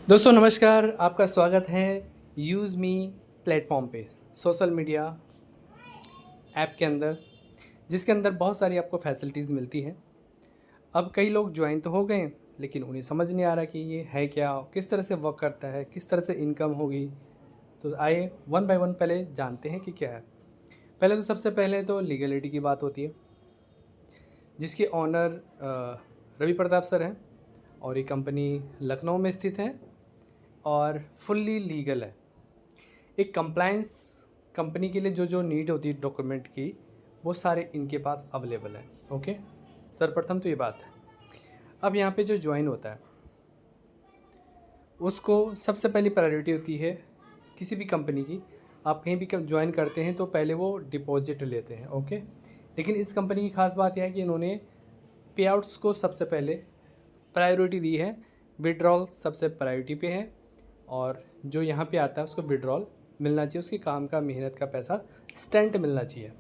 दोस्तों नमस्कार, आपका स्वागत है यूज़ मी प्लेटफॉर्म पे, सोशल मीडिया ऐप के अंदर, जिसके अंदर बहुत सारी आपको फैसिलिटीज़ मिलती हैं। अब कई लोग ज्वाइन तो हो गए हैं, लेकिन उन्हें समझ नहीं आ रहा कि ये है क्या, किस तरह से वर्क करता है, किस तरह से इनकम होगी। तो आइए वन बाय वन पहले जानते हैं कि क्या है। पहले तो सबसे पहले तो लीगलिटी की बात होती है, जिसके ऑनर रवि प्रताप सर हैं और ये कंपनी लखनऊ में स्थित है और फुल्ली लीगल है। एक कंप्लायंस कंपनी के लिए जो जो नीड होती है डॉक्यूमेंट की, वो सारे इनके पास अवेलेबल है। ओके, सर्वप्रथम तो ये बात है। अब यहाँ पे जो ज्वाइन होता है उसको सबसे पहली प्रायोरिटी होती है किसी भी कंपनी की। आप कहीं भी ज्वाइन करते हैं तो पहले वो डिपॉजिट लेते हैं। ओके, लेकिन इस कंपनी की खास बात यह है कि इन्होंने पे आउट्स को सबसे पहले प्रायोरिटी दी है। विड्रॉल सबसे प्रायोरिटी पे है और जो यहाँ पे आता है उसको विड्रॉल मिलना चाहिए, उसकी काम का मेहनत का पैसा इंस्टेंट मिलना चाहिए,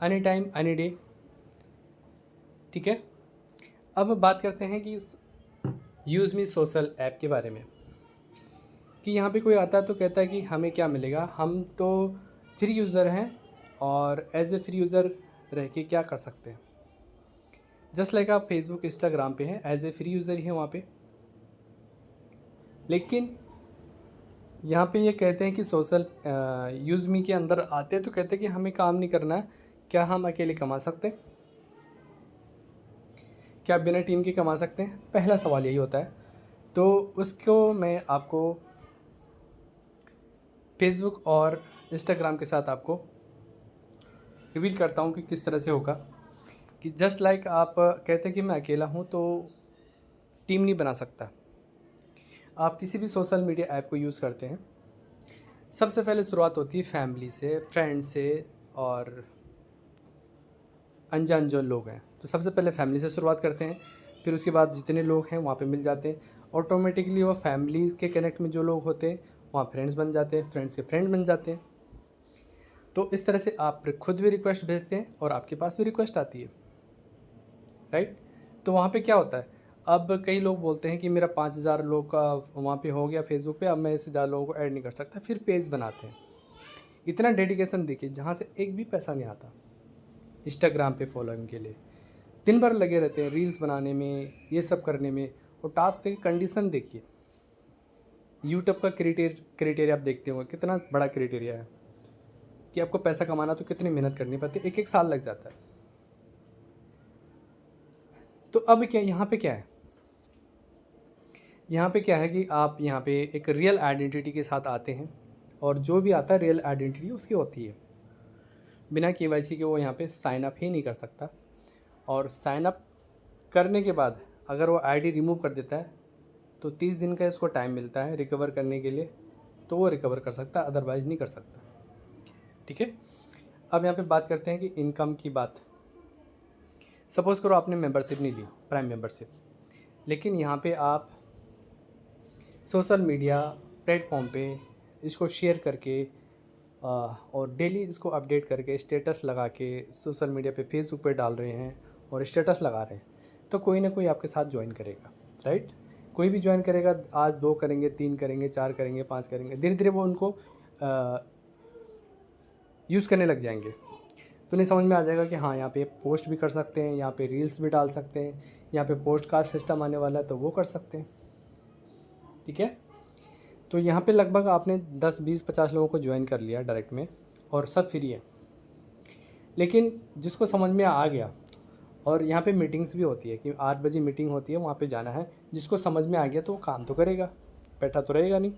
एनी टाइम एनी डे। ठीक है, अब बात करते हैं कि इस यूज़ मी सोशल ऐप के बारे में, कि यहाँ पे कोई आता है तो कहता है कि हमें क्या मिलेगा, हम तो फ्री यूज़र हैं और एज ए फ्री यूज़र रह के क्या कर सकते हैं। जस्ट लाइक आप फेसबुक इंस्टाग्राम पे हैं, एज ए फ्री यूज़र ही हैं वहाँ पे, लेकिन यहाँ पे ये कहते हैं कि सोशल यूज़ मी के अंदर आते हैं तो कहते हैं कि हमें काम नहीं करना है। क्या हम अकेले कमा सकते हैं? क्या बिना टीम के कमा सकते हैं? पहला सवाल यही होता है। तो उसको मैं आपको फेसबुक और इंस्टाग्राम के साथ आपको रिवील करता हूँ कि किस तरह से होगा। कि जस्ट लाइक आप कहते हैं कि मैं अकेला हूँ तो टीम नहीं बना सकता। आप किसी भी सोशल मीडिया ऐप को यूज़ करते हैं, सबसे पहले शुरुआत होती है फैमिली से, फ्रेंड से और अनजान जो लोग हैं। तो सबसे पहले फैमिली से शुरुआत करते हैं, फिर उसके बाद जितने लोग हैं वहाँ पे मिल जाते हैं। ऑटोमेटिकली वो फैमिली के कनेक्ट में जो लोग होते हैं वहाँ फ्रेंड्स बन जाते हैं, फ्रेंड्स के फ्रेंड बन जाते हैं। तो इस तरह से आप खुद भी रिक्वेस्ट भेजते हैं और आपके पास भी रिक्वेस्ट आती है, राइट। तो वहाँ पे क्या होता है, अब कई लोग बोलते हैं कि मेरा 5,000 लोग का वहाँ पे हो गया फेसबुक पे, अब मैं इससे ज़्यादा लोगों को ऐड नहीं कर सकता। फिर पेज बनाते हैं। इतना डेडिकेशन देखिए, जहाँ से एक भी पैसा नहीं आता। इंस्टाग्राम पे फॉलोइंग के लिए दिन भर लगे रहते हैं, रील्स बनाने में, ये सब करने में। और टास्क की कंडीशन देखिए, यूट्यूब का क्राइटेरिया आप देखते होंगे, कितना बड़ा क्राइटेरिया है कि आपको पैसा कमाना तो कितनी मेहनत करनी पड़ती है, एक एक साल लग जाता है। तो अब क्या यहाँ पे क्या है, यहाँ पे क्या है कि आप यहाँ पे एक रियल आइडेंटिटी के साथ आते हैं और जो भी आता है रियल आइडेंटिटी उसकी होती है। बिना केवाईसी के वो यहाँ पे साइन अप ही नहीं कर सकता। और साइन अप करने के बाद अगर वो आईडी रिमूव कर देता है तो 30 दिन का उसको टाइम मिलता है रिकवर करने के लिए, तो वो रिकवर कर सकता है, अदरवाइज़ नहीं कर सकता। ठीक है, अब यहाँ पे बात करते हैं कि इनकम की बात। सपोज़ करो आपने मेंबरशिप नहीं ली, प्राइम मेंबरशिप, लेकिन यहाँ पे आप सोशल मीडिया प्लेटफॉर्म पे इसको शेयर करके और डेली इसको अपडेट करके स्टेटस लगा के सोशल मीडिया पे फेसबुक पे डाल रहे हैं और स्टेटस लगा रहे हैं, तो कोई ना कोई आपके साथ ज्वाइन करेगा, राइट। कोई भी ज्वाइन करेगा, आज 2 करेंगे, 3 करेंगे, 4 करेंगे, 5 करेंगे, धीरे धीरे वो उनको यूज़ करने लग जाएंगे। तो उन्हें समझ में आ जाएगा कि हाँ, यहाँ पे पोस्ट भी कर सकते हैं, यहाँ पे रील्स भी डाल सकते हैं, यहाँ पे पोस्ट कास्ट सिस्टम आने वाला है तो वो कर सकते हैं। ठीक है, तो यहाँ पे लगभग आपने 10, 20, 50 लोगों को ज्वाइन कर लिया डायरेक्ट में और सब फ्री है। लेकिन जिसको समझ में आ गया, और यहाँ पे मीटिंग्स भी होती है कि 8 बजे मीटिंग होती है, वहाँ पे जाना है। जिसको समझ में आ गया तो वो काम तो करेगा, बैठा तो रहेगा नहीं।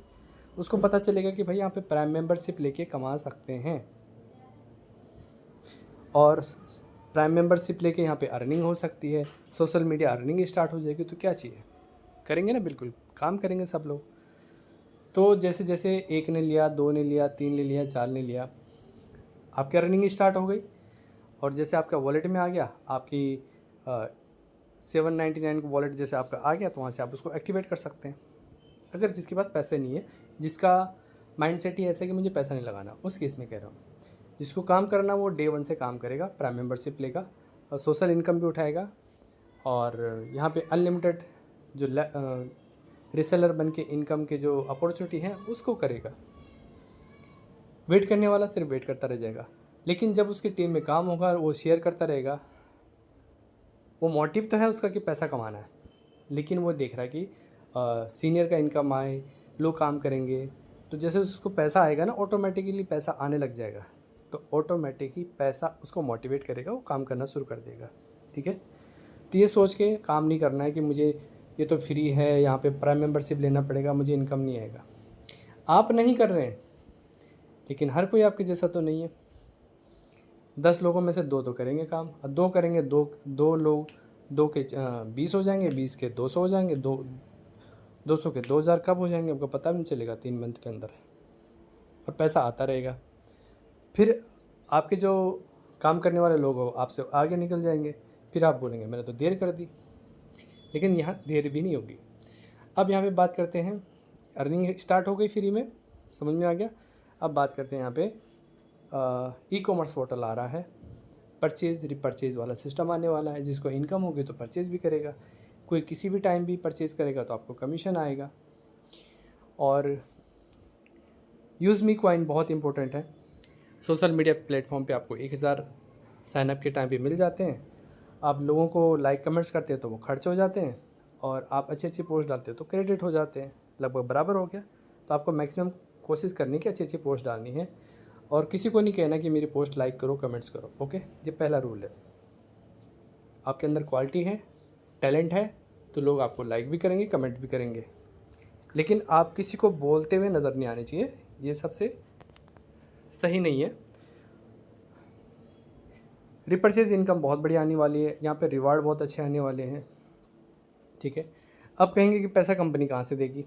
उसको पता चलेगा कि भाई यहाँ पे प्राइम मेंबरशिप लेके कमा सकते हैं और प्राइम मेंबरशिप लेके यहाँ पे अर्निंग हो सकती है, सोशल मीडिया अर्निंग स्टार्ट हो जाएगी। तो क्या चाहिए, करेंगे ना, बिल्कुल काम करेंगे सब लोग। तो जैसे जैसे एक ने लिया, 2 ने लिया, 3 ने लिया, 4 ने लिया, आपकी अर्निंग स्टार्ट हो गई। और जैसे आपका वॉलेट में आ गया, आपकी 799 वॉलेट जैसे आपका आ गया, तो वहाँ से आप उसको एक्टिवेट कर सकते हैं। अगर जिसके पास पैसे नहीं है, जिसका माइंडसेट ही ऐसा है कि मुझे पैसा नहीं लगाना, उस केस में कह रहा हूँ। जिसको काम करना वो डे 1 से काम करेगा, प्राइम मेंबरशिप लेगा और सोशल इनकम भी उठाएगा। और यहाँ पे अनलिमिटेड जो रीसेलर बन के इनकम के जो अपॉर्चुनिटी है उसको करेगा। वेट करने वाला सिर्फ वेट करता रह जाएगा। लेकिन जब उसकी टीम में काम होगा और वो शेयर करता रहेगा, वो मोटिव तो है उसका कि पैसा कमाना है, लेकिन वो देख रहा है कि सीनियर का इनकम आए, लोग काम करेंगे, तो जैसे उसको पैसा आएगा ना, ऑटोमेटिकली पैसा आने लग जाएगा, तो ऑटोमेटिक ही पैसा उसको मोटिवेट करेगा, वो काम करना शुरू कर देगा। ठीक है, तो ये सोच के काम नहीं करना है कि मुझे ये तो फ्री है, यहाँ पे प्राइम मेंबरशिप लेना पड़ेगा, मुझे इनकम नहीं आएगा। आप नहीं कर रहे हैं, लेकिन हर कोई आपके जैसा तो नहीं है। 10 लोगों में से 2 तो करेंगे काम, और 2 करेंगे, 2 लोग 2 के 20 हो जाएंगे, 20 के 200 हो जाएंगे, 200 के 2000 कब हो जाएंगे आपको पता भी नहीं चलेगा 3 मंथ के अंदर, और पैसा आता रहेगा। फिर आपके जो काम करने वाले लोग हो आपसे आगे निकल जाएंगे, फिर आप बोलेंगे मैंने तो देर कर दी, लेकिन यहाँ देर भी नहीं होगी। अब यहाँ पे बात करते हैं, अर्निंग स्टार्ट हो गई फ्री में, समझ में आ गया। अब बात करते हैं यहाँ पे ई कॉमर्स पोर्टल आ रहा है, परचेज़ रिपरचेज़ वाला सिस्टम आने वाला है, जिसको इनकम होगी तो परचेज़ भी करेगा, कोई किसी भी टाइम भी परचेज़ करेगा तो आपको कमीशन आएगा। और यूज़ मी कॉइन बहुत इंपॉर्टेंट है। सोशल मीडिया प्लेटफॉर्म पे आपको 1000 साइनअप के टाइम पे मिल जाते हैं। आप लोगों को लाइक कमेंट्स करते हैं तो वो खर्च हो जाते हैं, और आप अच्छी अच्छी पोस्ट डालते हो तो क्रेडिट हो जाते हैं, लगभग बराबर हो गया। तो आपको मैक्सिमम कोशिश करनी कि अच्छी अच्छी पोस्ट डालनी है, और किसी को नहीं कहना कि मेरी पोस्ट लाइक करो कमेंट्स करो। ओके, ये पहला रूल है। आपके अंदर क्वालिटी है, टैलेंट है, तो लोग आपको लाइक भी करेंगे, कमेंट भी करेंगे, लेकिन आप किसी को बोलते हुए नज़र नहीं आने चाहिए, ये सबसे सही नहीं है। रिपर्चेज इनकम बहुत बढ़िया आने वाली है, यहाँ पे रिवार्ड बहुत अच्छे आने वाले हैं। ठीक है, अब कहेंगे कि पैसा कंपनी कहाँ से देगी?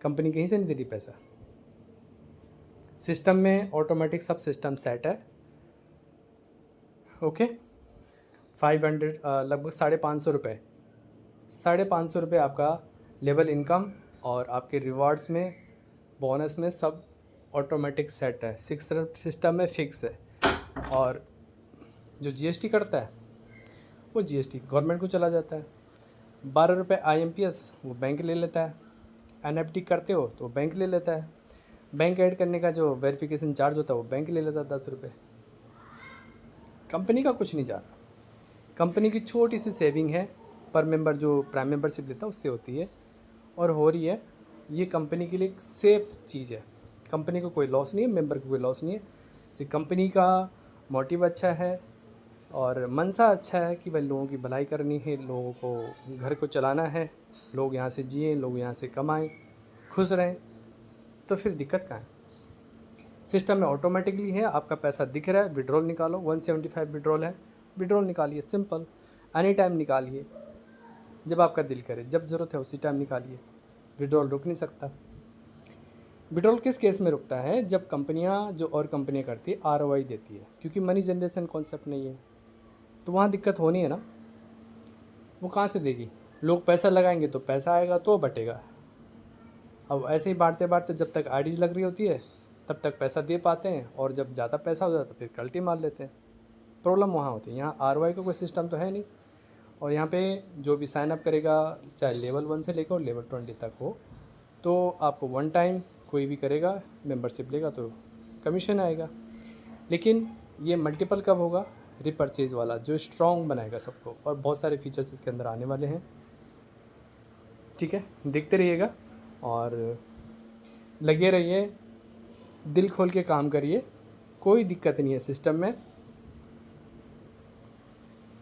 कंपनी कहीं से नहीं दे रही पैसा, सिस्टम में ऑटोमेटिक सब सिस्टम सेट है। ओके, 500 लगभग 550 रुपये आपका लेवल इनकम, और आपके रिवार्ड्स में बोनस में सब ऑटोमेटिक सेट है, सिस्टम में फिक्स है। और जो जीएसटी करता है वो जीएसटी गवर्नमेंट को चला जाता है। 12 रुपये IMPS वो बैंक ले लेता है, NFT करते हो तो बैंक ले लेता है, बैंक ऐड करने का जो वेरिफिकेशन चार्ज होता है वो बैंक ले लेता है 10 रुपये। कंपनी का कुछ नहीं जा रहा, कंपनी की छोटी सी सेविंग है पर मेंबर जो प्राइम मेंबरशिप लेता है उससे होती है, और हो रही है। ये कंपनी के लिए एक सेफ चीज़ है, कंपनी को कोई लॉस नहीं है, मेंबर को कोई लॉस नहीं है। तो कंपनी का मोटिव अच्छा है और मनसा अच्छा है कि भाई लोगों की भलाई करनी है, लोगों को घर को चलाना है, लोग यहाँ से जिएँ, लोग यहाँ से कमाएं, खुश रहें, तो फिर दिक्कत कहाँ है? सिस्टम में ऑटोमेटिकली है, आपका पैसा दिख रहा है, विड्रॉल निकालो, 175 विड्रॉल है, विड्रॉल निकालिए, सिंपल, एनी टाइम निकालिए, जब आपका दिल करे, जब ज़रूरत है उसी टाइम निकालिए, विड्रॉल रुक नहीं सकता। विड्रॉल किस केस में रुकता है? जब कंपनियां जो और कंपनियां करती है ROI देती है, क्योंकि मनी जनरेशन कॉन्सेप्ट नहीं है, तो वहाँ दिक्कत होनी है ना। वो कहाँ से देगी? लोग पैसा लगाएंगे तो पैसा आएगा तो बटेगा। अब ऐसे ही बांटते बांटते जब तक आईडीज लग रही होती है तब तक पैसा दे पाते हैं, और जब ज़्यादा पैसा हो जाता है फिर कल्टी मार लेते हैं। प्रॉब्लम वहाँ होती है। यहाँ ROI का कोई सिस्टम तो है नहीं, और यहाँ पे जो भी साइन अप करेगा, चाहे लेवल 1 से लेकर लेवल 20 तक हो, तो आपको 1 टाइम कोई भी करेगा, मेंबरशिप लेगा तो कमीशन आएगा। लेकिन ये मल्टीपल कब होगा? रिपरचेज़ वाला, जो स्ट्रॉन्ग बनाएगा सबको, और बहुत सारे फीचर्स इसके अंदर आने वाले हैं। ठीक है, देखते रहिएगा और लगे रहिए, दिल खोल के काम करिए, कोई दिक्कत नहीं है सिस्टम में।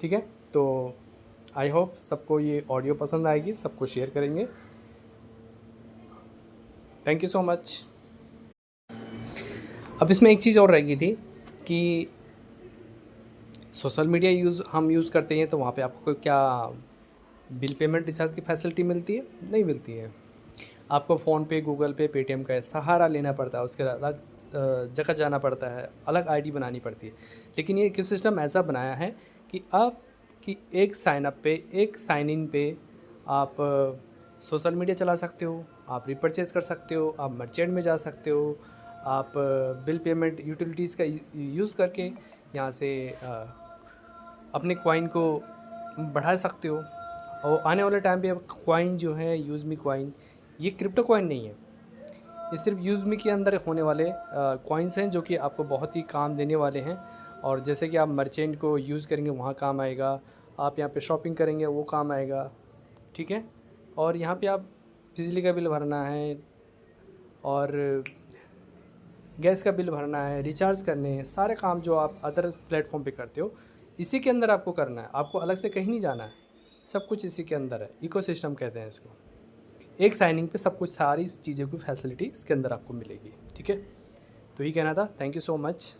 ठीक है, तो आई होप सबको ये ऑडियो पसंद आएगी, सबको शेयर करेंगे। Thank you so much. अब इसमें एक चीज़ और रह गई थी कि सोशल मीडिया हम यूज़ करते हैं तो वहाँ पे आपको क्या बिल पेमेंट रिचार्ज की फैसिलिटी मिलती है? नहीं मिलती है। आपको फ़ोन पे, गूगल पे, पेटीएम का सहारा लेना पड़ता है, उसके अलग जगह जाना पड़ता है, अलग आईडी बनानी पड़ती है। लेकिन ये इकोसिस्टम ऐसा बनाया है कि आप कि एक साइन अप पे, एक साइन इन पे आप सोशल मीडिया चला सकते हो, आप रिपरचेज़ कर सकते हो, आप मर्चेंट में जा सकते हो, आप बिल पेमेंट यूटिलिटीज़ का यूज़ करके यहाँ से अपने कॉइन को बढ़ा सकते हो। और आने वाले टाइम पे अब कॉइन जो है यूज़मी कॉइन, ये क्रिप्टो कॉइन नहीं है, ये सिर्फ यूज़मी के अंदर होने वाले कॉइन्स हैं जो कि आपको बहुत ही काम देने वाले हैं। और जैसे कि आप मर्चेंट को यूज़ करेंगे वहाँ काम आएगा, आप यहाँ पे शॉपिंग करेंगे वो काम आएगा, ठीक है। और यहाँ पे आप बिजली का बिल भरना है और गैस का बिल भरना है, रिचार्ज करने हैं, सारे काम जो आप अदर प्लेटफॉर्म पे करते हो इसी के अंदर आपको करना है, आपको अलग से कहीं नहीं जाना है, सब कुछ इसी के अंदर है। इकोसिस्टम कहते हैं इसको। एक साइनिंग पे सब कुछ सारी चीज़ों की फैसिलिटी इसके अंदर आपको मिलेगी, ठीक है। तो ये कहना था। Thank you so much.